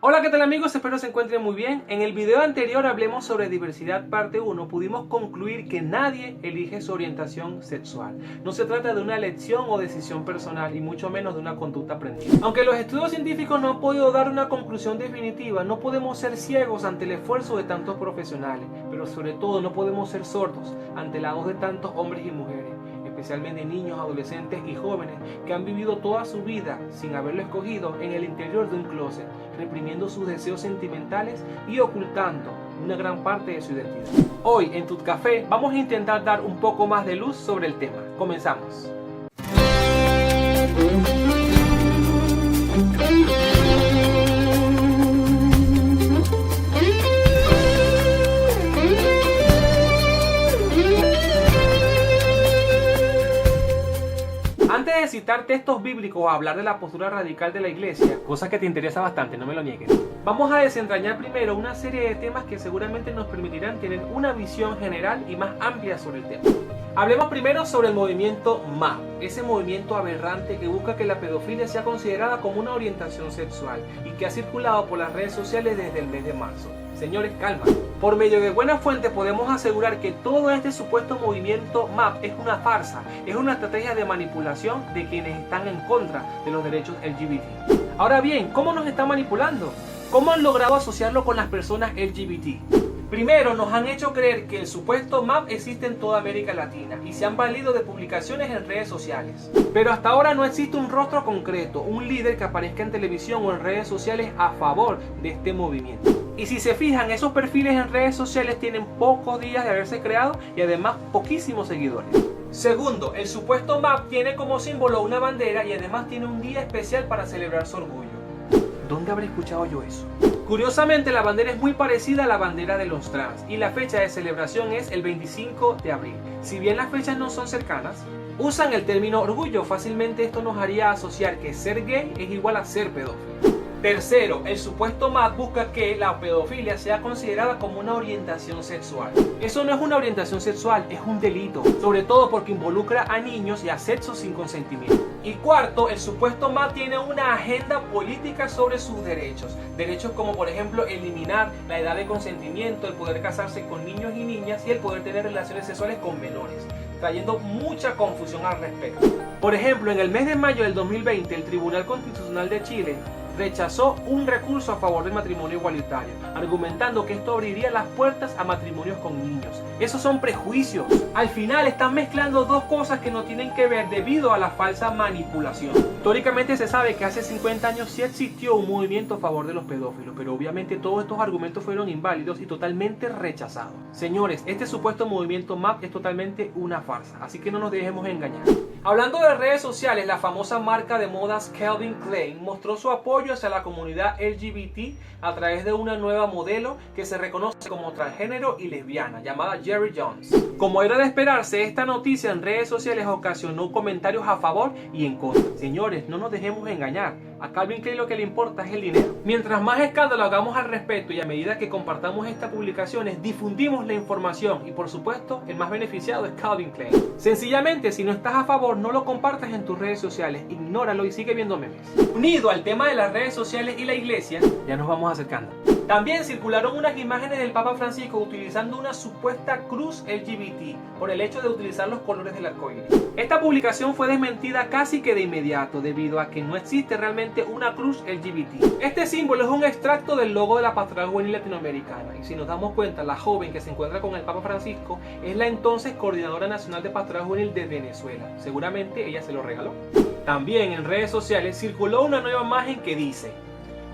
Hola, ¿qué tal amigos? Espero se encuentren muy bien. En el video anterior hablemos sobre diversidad parte 1. Pudimos concluir que nadie elige su orientación sexual. No se trata de una elección o decisión personal y mucho menos de una conducta aprendida. Aunque los estudios científicos no han podido dar una conclusión definitiva, no podemos ser ciegos ante el esfuerzo de tantos profesionales, pero sobre todo no podemos ser sordos ante la voz de tantos hombres y mujeres, especialmente niños, adolescentes y jóvenes que han vivido toda su vida sin haberlo escogido en el interior de un closet, reprimiendo sus deseos sentimentales y ocultando una gran parte de su identidad. Hoy en Tut Café vamos a intentar dar un poco más de luz sobre el tema. Comenzamos. Antes de citar textos bíblicos o hablar de la postura radical de la iglesia, cosa que te interesa bastante, no me lo niegues, vamos a desentrañar primero una serie de temas que seguramente nos permitirán tener una visión general y más amplia sobre el tema. Hablemos primero sobre el movimiento MAP, ese movimiento aberrante que busca que la pedofilia sea considerada como una orientación sexual y que ha circulado por las redes sociales desde el mes de marzo. Señores, calma. Por medio de buenas fuentes podemos asegurar que todo este supuesto movimiento MAP es una farsa, es una estrategia de manipulación de quienes están en contra de los derechos LGBT. Ahora bien, ¿cómo nos están manipulando? ¿Cómo han logrado asociarlo con las personas LGBT? Primero, nos han hecho creer que el supuesto MAP existe en toda América Latina y se han valido de publicaciones en redes sociales. Pero hasta ahora no existe un rostro concreto, un líder que aparezca en televisión o en redes sociales a favor de este movimiento. Y si se fijan, esos perfiles en redes sociales tienen pocos días de haberse creado y además poquísimos seguidores. Segundo, el supuesto MAP tiene como símbolo una bandera y además tiene un día especial para celebrar su orgullo. ¿Dónde habré escuchado yo eso? Curiosamente, la bandera es muy parecida a la bandera de los trans y la fecha de celebración es el 25 de abril. Si bien las fechas no son cercanas, usan el término orgullo. Fácilmente esto nos haría asociar que ser gay es igual a ser pedófilo. Tercero, el supuesto MAP busca que la pedofilia sea considerada como una orientación sexual. Eso no es una orientación sexual, es un delito, sobre todo porque involucra a niños y a sexo sin consentimiento. Y cuarto, el supuesto MAP tiene una agenda política sobre sus derechos. Derechos como por ejemplo eliminar la edad de consentimiento, el poder casarse con niños y niñas y el poder tener relaciones sexuales con menores, trayendo mucha confusión al respecto. Por ejemplo, en el mes de mayo del 2020, el Tribunal Constitucional de Chile rechazó un recurso a favor del matrimonio igualitario, argumentando que esto abriría las puertas a matrimonios con niños. Esos son prejuicios. Al final están mezclando dos cosas que no tienen que ver debido a la falsa manipulación. Históricamente se sabe que hace 50 años sí existió un movimiento a favor de los pedófilos, pero obviamente todos estos argumentos fueron inválidos y totalmente rechazados. Señores, este supuesto movimiento MAP es totalmente una farsa, así que no nos dejemos engañar. Hablando de redes sociales, la famosa marca de modas Calvin Klein mostró su apoyo hacia la comunidad LGBT a través de una nueva modelo que se reconoce como transgénero y lesbiana, llamada Jerry Jones. Como era de esperarse, esta noticia en redes sociales ocasionó comentarios a favor y en contra. Señores, no nos dejemos engañar. A Calvin Klein lo que le importa es el dinero. Mientras más escándalo hagamos al respecto y a medida que compartamos estas publicaciones, difundimos la información y por supuesto el más beneficiado es Calvin Klein. Sencillamente, si no estás a favor, no lo compartas en tus redes sociales, ignóralo y sigue viendo memes. Unido al tema de las redes sociales y la iglesia, ya nos vamos acercando. También circularon unas imágenes del Papa Francisco utilizando una supuesta cruz LGBT por el hecho de utilizar los colores del arcoíris. Esta publicación fue desmentida casi que de inmediato debido a que no existe realmente una cruz LGBT. Este símbolo es un extracto del logo de la Pastoral Juvenil Latinoamericana y si nos damos cuenta, la joven que se encuentra con el Papa Francisco es la entonces Coordinadora Nacional de Pastoral Juvenil de Venezuela. Seguramente ella se lo regaló. También en redes sociales circuló una nueva imagen que dice: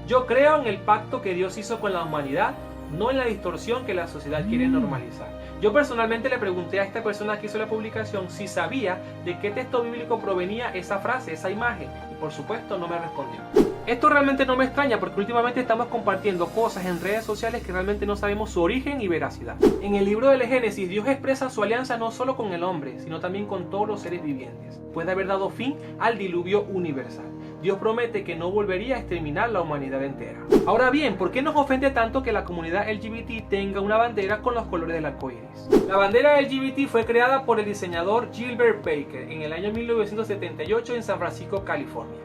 yo creo en el pacto que Dios hizo con la humanidad, no en la distorsión que la sociedad quiere normalizar. Yo personalmente le pregunté a esta persona que hizo la publicación si sabía de qué texto bíblico provenía esa frase, esa imagen, y por supuesto no me respondió. Esto realmente no me extraña porque últimamente estamos compartiendo cosas en redes sociales que realmente no sabemos su origen y veracidad. En el libro del Génesis, Dios expresa su alianza no solo con el hombre, sino también con todos los seres vivientes. Puede haber dado fin al diluvio universal. Dios promete que no volvería a exterminar la humanidad entera. Ahora bien, ¿por qué nos ofende tanto que la comunidad LGBT tenga una bandera con los colores del arco iris? La bandera LGBT fue creada por el diseñador Gilbert Baker en el año 1978 en San Francisco, California.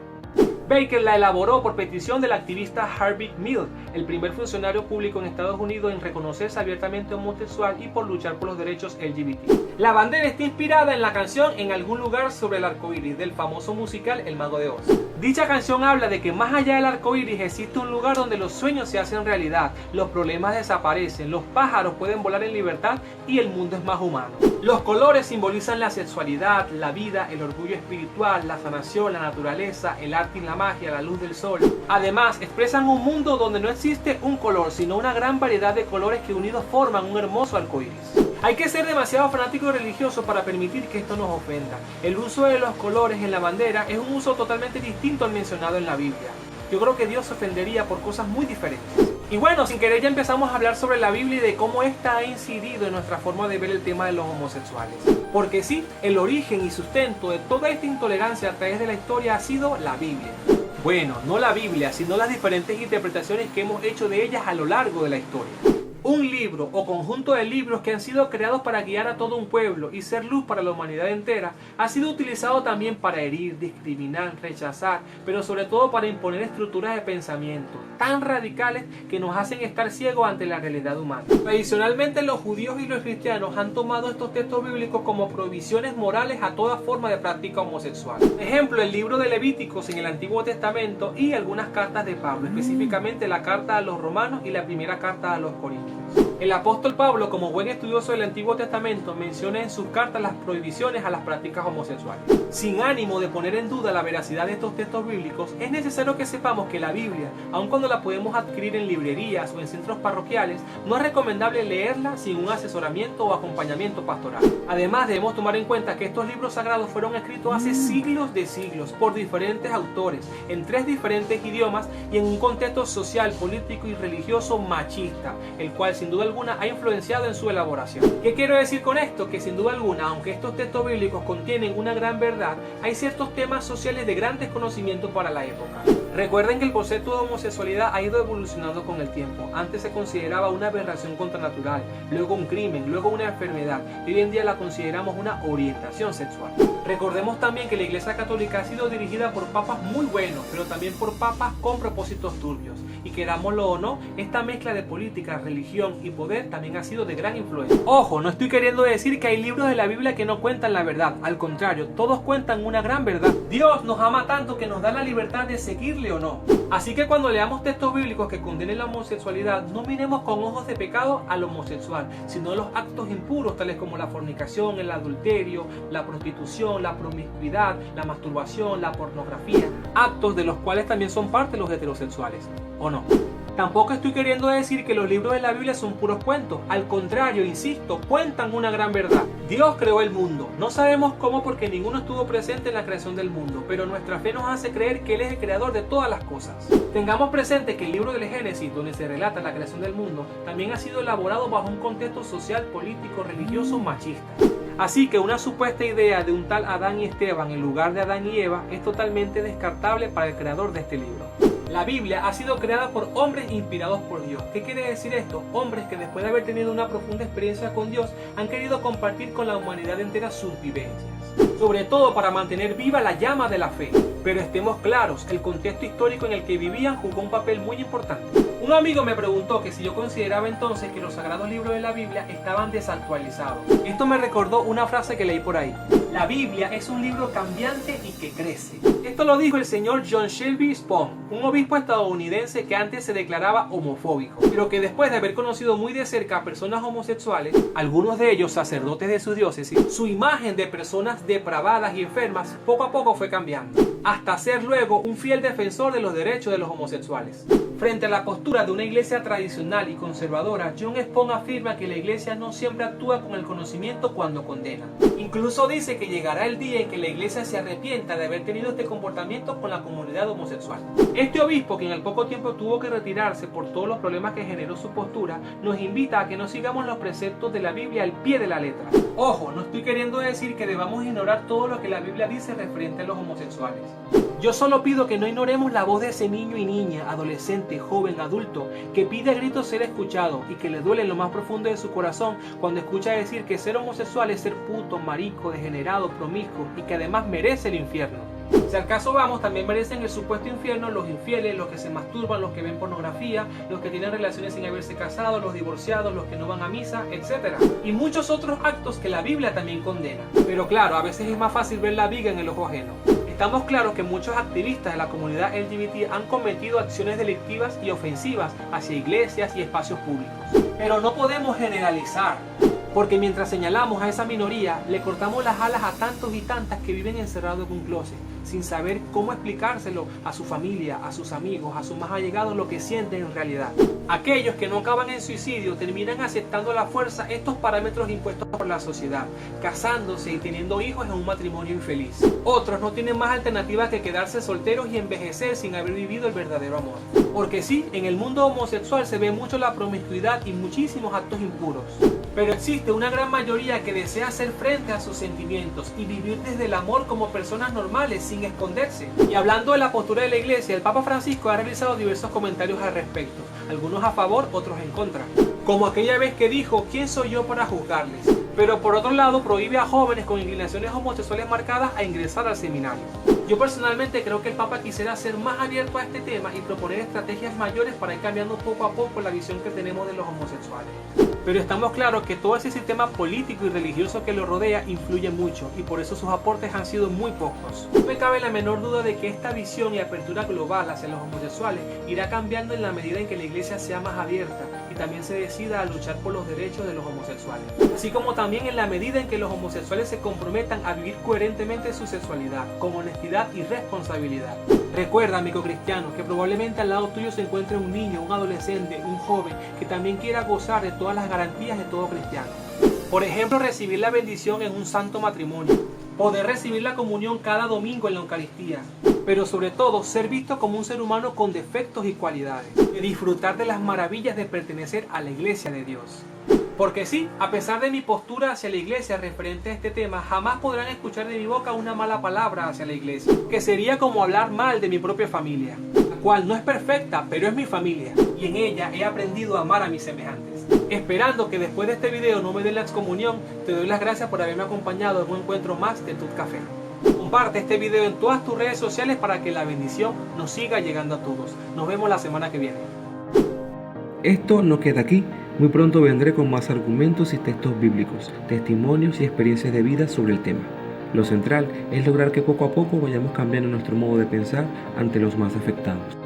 Baker la elaboró por petición del activista Harvey Milk, el primer funcionario público en Estados Unidos en reconocerse abiertamente homosexual y por luchar por los derechos LGBT. La bandera está inspirada en la canción En algún lugar sobre el arco iris del famoso musical El Mago de Oz. Dicha canción habla de que más allá del arco iris existe un lugar donde los sueños se hacen realidad, los problemas desaparecen, los pájaros pueden volar en libertad y el mundo es más humano. Los colores simbolizan la sexualidad, la vida, el orgullo espiritual, la sanación, la naturaleza, el arte y la magia, la luz del sol. Además, expresan un mundo donde no existe un color, sino una gran variedad de colores que unidos forman un hermoso arco iris. Hay que ser demasiado fanático y religioso para permitir que esto nos ofenda. El uso de los colores en la bandera es un uso totalmente distinto al mencionado en la Biblia. Yo creo que Dios se ofendería por cosas muy diferentes. Y bueno, sin querer ya empezamos a hablar sobre la Biblia y de cómo esta ha incidido en nuestra forma de ver el tema de los homosexuales. Porque sí, el origen y sustento de toda esta intolerancia a través de la historia ha sido la Biblia. Bueno, no la Biblia, sino las diferentes interpretaciones que hemos hecho de ellas a lo largo de la historia. Un libro o conjunto de libros que han sido creados para guiar a todo un pueblo y ser luz para la humanidad entera, ha sido utilizado también para herir, discriminar, rechazar, pero sobre todo para imponer estructuras de pensamiento tan radicales que nos hacen estar ciegos ante la realidad humana. Tradicionalmente los judíos y los cristianos han tomado estos textos bíblicos como prohibiciones morales a toda forma de práctica homosexual. Ejemplo, el libro de Levíticos en el Antiguo Testamento y algunas cartas de Pablo, específicamente la carta a los romanos y la primera carta a los corintios. El apóstol Pablo, como buen estudioso del Antiguo Testamento, menciona en sus cartas las prohibiciones a las prácticas homosexuales. Sin ánimo de poner en duda la veracidad de estos textos bíblicos, es necesario que sepamos que la Biblia, aun cuando la podemos adquirir en librerías o en centros parroquiales, no es recomendable leerla sin un asesoramiento o acompañamiento pastoral. Además, debemos tomar en cuenta que estos libros sagrados fueron escritos hace siglos de siglos por diferentes autores, en 3 diferentes idiomas y en un contexto social, político y religioso machista, el cual sin duda alguna ha influenciado en su elaboración. ¿Qué quiero decir con esto? Que sin duda alguna, aunque estos textos bíblicos contienen una gran verdad, hay ciertos temas sociales de gran desconocimiento para la época. Recuerden que el concepto de homosexualidad ha ido evolucionando con el tiempo. Antes se consideraba una aberración contranatural, luego un crimen, luego una enfermedad, y hoy en día la consideramos una orientación sexual. Recordemos también que la Iglesia Católica ha sido dirigida por papas muy buenos, pero también por papas con propósitos turbios. Y querámoslo o no, esta mezcla de política, religión y poder también ha sido de gran influencia. Ojo, no estoy queriendo decir que hay libros de la Biblia que no cuentan la verdad. Al contrario, todos cuentan una gran verdad. Dios nos ama tanto que nos da la libertad de seguirle o no. Así que cuando leamos textos bíblicos que condenen la homosexualidad, no miremos con ojos de pecado al homosexual, sino los actos impuros tales como la fornicación, el adulterio, la prostitución, la promiscuidad, la masturbación, la pornografía, actos de los cuales también son parte los heterosexuales, ¿o no? Tampoco estoy queriendo decir que los libros de la Biblia son puros cuentos. Al contrario, insisto, cuentan una gran verdad. Dios creó el mundo. No sabemos cómo porque ninguno estuvo presente en la creación del mundo, pero nuestra fe nos hace creer que Él es el creador de todas las cosas. Tengamos presente que el libro del Génesis, donde se relata la creación del mundo, también ha sido elaborado bajo un contexto social, político, religioso, machista. Así que una supuesta idea de un tal Adán y Esteban en lugar de Adán y Eva es totalmente descartable para el creador de este libro. La Biblia ha sido creada por hombres inspirados por Dios. ¿Qué quiere decir esto? Hombres que después de haber tenido una profunda experiencia con Dios han querido compartir con la humanidad entera sus vivencias, sobre todo para mantener viva la llama de la fe. Pero estemos claros, el contexto histórico en el que vivían jugó un papel muy importante. Un amigo me preguntó que si yo consideraba entonces que los sagrados libros de la Biblia estaban desactualizados. Esto me recordó una frase que leí por ahí. La Biblia es un libro cambiante y que crece. Esto lo dijo el señor John Shelby Spong, un obispo estadounidense que antes se declaraba homofóbico, pero que después de haber conocido muy de cerca a personas homosexuales, algunos de ellos sacerdotes de su diócesis, su imagen de personas depravadas y enfermas poco a poco fue cambiando, hasta ser luego un fiel defensor de los derechos de los homosexuales. Frente a la postura de una iglesia tradicional y conservadora, John Spong afirma que la iglesia no siempre actúa con el conocimiento cuando condena. Incluso dice que llegará el día en que la iglesia se arrepienta de haber tenido este comportamiento con la comunidad homosexual. Este obispo, quien al poco tiempo tuvo que retirarse por todos los problemas que generó su postura, nos invita a que no sigamos los preceptos de la Biblia al pie de la letra. Ojo, no estoy queriendo decir que debamos ignorar todo lo que la Biblia dice referente a los homosexuales. Yo solo pido que no ignoremos la voz de ese niño y niña, adolescente, joven, adulto, que pide a gritos ser escuchado y que le duele en lo más profundo de su corazón cuando escucha decir que ser homosexual es ser puto, marico, degenerado, promiscuo y que además merece el infierno. Si al caso vamos, también merecen el supuesto infierno los infieles, los que se masturban, los que ven pornografía, los que tienen relaciones sin haberse casado, los divorciados, los que no van a misa, etc. Y muchos otros actos que la Biblia también condena. Pero claro, a veces es más fácil ver la viga en el ojo ajeno. Estamos claros que muchos activistas de la comunidad LGBT han cometido acciones delictivas y ofensivas hacia iglesias y espacios públicos. Pero no podemos generalizar, porque mientras señalamos a esa minoría, le cortamos las alas a tantos y tantas que viven encerrados en un closet, sin saber cómo explicárselo a su familia, a sus amigos, a sus más allegados lo que sienten en realidad. Aquellos que no acaban en suicidio terminan aceptando a la fuerza estos parámetros impuestos por la sociedad, casándose y teniendo hijos en un matrimonio infeliz. Otros no tienen más alternativa que quedarse solteros y envejecer sin haber vivido el verdadero amor. Porque sí, en el mundo homosexual se ve mucho la promiscuidad y muchísimos actos impuros. Pero existe una gran mayoría que desea hacer frente a sus sentimientos y vivir desde el amor como personas normales sin esconderse. Y hablando de la postura de la iglesia, el Papa Francisco ha realizado diversos comentarios al respecto, algunos a favor, otros en contra. Como aquella vez que dijo, ¿quién soy yo para juzgarles? Pero por otro lado prohíbe a jóvenes con inclinaciones homosexuales marcadas a ingresar al seminario. Yo personalmente creo que el Papa quisiera ser más abierto a este tema y proponer estrategias mayores para ir cambiando poco a poco la visión que tenemos de los homosexuales. Pero estamos claros que todo ese sistema político y religioso que lo rodea influye mucho y por eso sus aportes han sido muy pocos. No me cabe la menor duda de que esta visión y apertura global hacia los homosexuales irá cambiando en la medida en que la iglesia sea más abierta y también se decida a luchar por los derechos de los homosexuales. Así como también en la medida en que los homosexuales se comprometan a vivir coherentemente su sexualidad, con honestidad y responsabilidad. Recuerda, amigo cristiano, que probablemente al lado tuyo se encuentre un niño, un adolescente, un joven que también quiera gozar de todas las garantías de todo cristiano. Por ejemplo, recibir la bendición en un santo matrimonio, poder recibir la comunión cada domingo en la Eucaristía, pero sobre todo ser visto como un ser humano con defectos y cualidades, y disfrutar de las maravillas de pertenecer a la iglesia de Dios. Porque sí, a pesar de mi postura hacia la iglesia referente a este tema, jamás podrán escuchar de mi boca una mala palabra hacia la iglesia, que sería como hablar mal de mi propia familia, la cual no es perfecta, pero es mi familia, y en ella he aprendido a amar a mis semejantes. Esperando que después de este video no me den la excomunión, te doy las gracias por haberme acompañado en un encuentro más de Tut Café. Comparte este video en todas tus redes sociales para que la bendición nos siga llegando a todos. Nos vemos la semana que viene. Esto no queda aquí. Muy pronto vendré con más argumentos y textos bíblicos, testimonios y experiencias de vida sobre el tema. Lo central es lograr que poco a poco vayamos cambiando nuestro modo de pensar ante los más afectados.